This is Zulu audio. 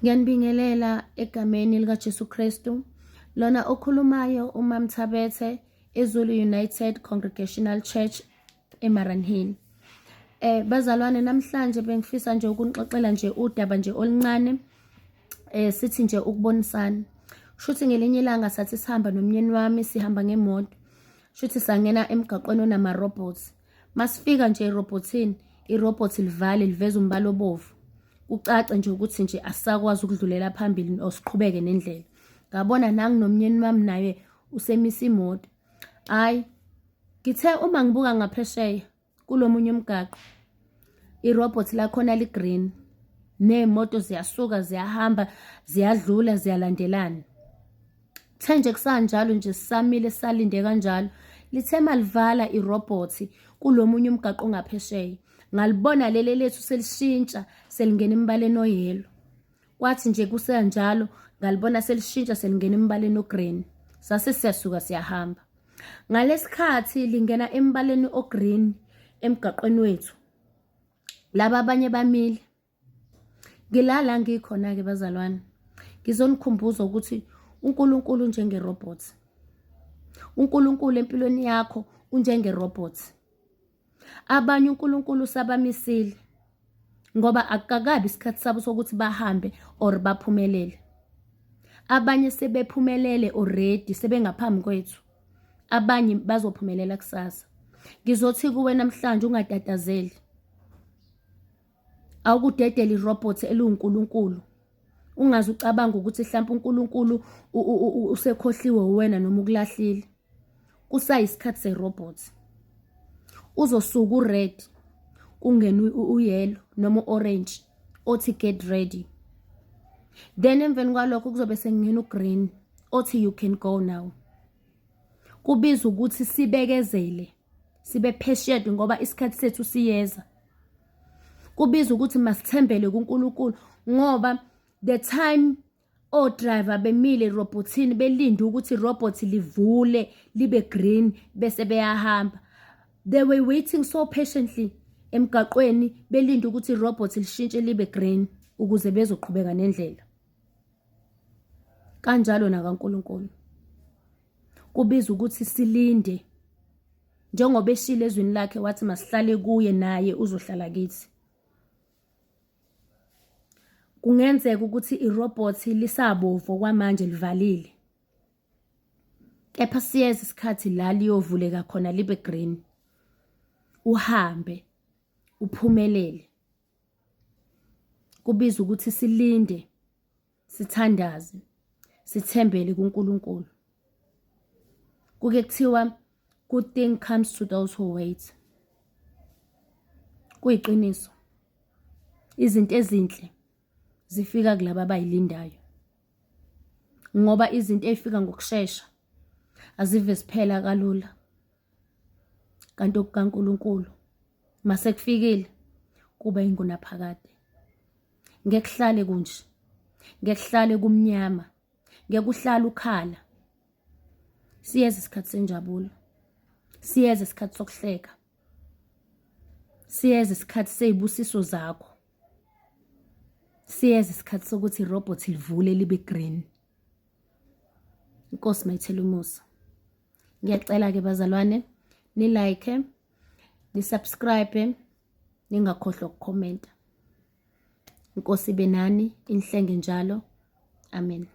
Ngiyanibingelela egameni likaJesu Kristu. Lona okhulumayo uMam Thabethe eZulu United Congregational Church eMaranhini. Bazalwane, namhlanje bengifisa nje ukunixoxela nje udaba nje oluncane. Sithi nje ukubonisana. Shuthi ngelinye ilanga sathi sihamba nomnyeni wami, sihamba ngemoto. Shuthi sangena emgaqweni onama robots. Masifika nje erobotsini, irobot liveza umbala obovu. Ucace nje ukuthi nje asakwazi ukudlulela phambili osiqhubeke nendlela. Ngabona nanginomnyeni wami naye usemisa imoto. Hayi, ngithe uma ngibuka ngaphesheya kulomunye umgaqo, irobot lakhona ligreen, nemoto ziyasuka ziyahamba ziyadlula ziyalandelana. Kuthe nje kusanjalo nje sisamile salinde kanjalo, lithe malivala irobot kulomunye umgaqo ngaphesheya. Ngalibona lele lethu selishintsha selingena imbaleni oyelo. Kwathi nje kusenjalo ngalibona selishintsha selingena imbaleni ogreen. Sase siyasuka siyahamba. Ngalesikhathi lingena embaleni ogreen emgaqweni wethu, laba abanye bamile. Ngilala ngikhona ke bazalwane, ngizonikhumbuza ukuthi uNkulunkulu njengerobot. uNkulunkulu empilweni yakho unjengerobot. Abanye uNkulunkulu sabamisile ngoba akakabi isikhathi sabo sokuthi bahambe or baphumelele. Abanye sebephumelele already, sebengaphambi kwethu. Abanye bazophumelela kusasa. Ngizothi kuwe namhlanje ungatatazeli. Awukudedela irobot eluNkulunkulu. Ungaze ucabanga ukuthi mhlawumbe uNkulunkulu usekhohliwe wena noma ukulahlile. Kusayisikhathi serobot. Uzosuka ured, kungena uyellow noma orange, othi get ready. Then emveni kwalokho kuzobe sengena ugreen, othi you can go now. Kubiza ukuthi sibekezele, sibe patient ngoba isikhathi sethu siyeza. Kubiza ukuthi masithembele kuNkulunkulu ngoba the time driver bemile robotini belinde ukuthi robot livule libe green bese beyahamba. They were waiting so patiently emgaqweni belinde ukuthi robot lishintshe libe green ukuze bezoqhubeka nendlela. Kanjalo na kaNkulunkulu. Kubiza ukuthi silinde. Njengoba eshile ezwini lakhe wathi masihlale kuye naye uzohlala kithi. Kungenzeka ukuthi irobot lisabovu kwamanje livalile. Kepha siyeza isikhathi la liyovuleka khona libe green. Uhambe, uphumelele. Kubiza ukuthi silinde, sithandaze, sithembele kuNkulunkulu. Kuke kuthiwa good thing comes to those who wait. Kuyiqiniso. Izinto ezinhle zifika kulabo abayilindayo. Ngoba izinto ezifika ngokusheshsha azive siphela kalula. Kanti okukaNkulunkulu mase kufikile kuba ingunaphakade. Ngeke kuhlale kunje. Ngeke kuhlale kumnyama. Ngeke uhlale ukhala. Siyeza isikhathi senjabulo. Siyeza isikhathi sokuhleka. Siyeza isikhathi sezibusiso zakho. Siyeza isikhathi sokuthi irobot livule libe green. Inkosi mayithele umusa. Ngiyacela ke bazalwane, ni like, ni subscribe, ningakhohlwa ukucomment. Inkosi ibe nani, inihlenge njalo. Amen.